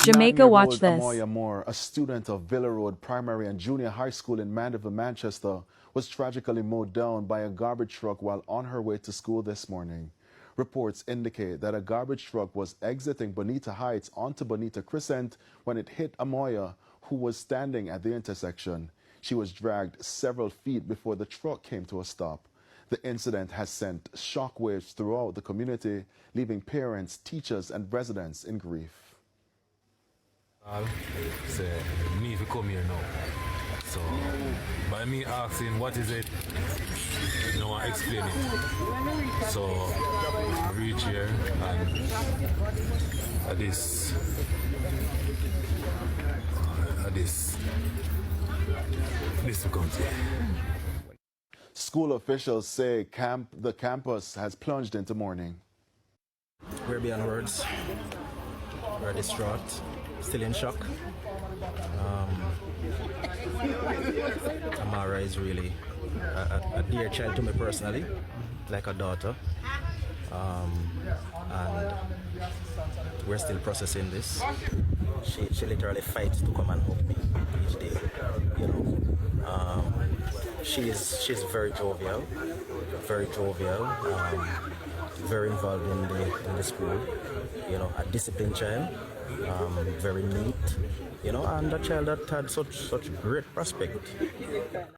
Jamaica, watch 9-year-old this. Amoya Moore, a student of Villa Road Primary and Junior High School in Mandeville, Manchester, was tragically mowed down by a garbage truck while on her way to school this morning. Reports indicate that a garbage truck was exiting Bonita Heights onto Bonita Crescent when it hit Amoya, who was standing at the intersection. She was dragged several feet before the truck came to a stop. The incident has sent shockwaves throughout the community, leaving parents, teachers, and residents in grief. Say, me if you come here now. So, by me asking what is it, no one explain it. So, I reach here and this becomes here. School officials say the campus has plunged into mourning. We're beyond words. We're distraught, still in shock. Amara is really a dear child to me personally, like a daughter. And we're still processing this. She literally fights to come and hug me each day. You know, she's very jovial, very involved in the school. You know, a disciplined child, very neat. You know, and a child that had such great prospect.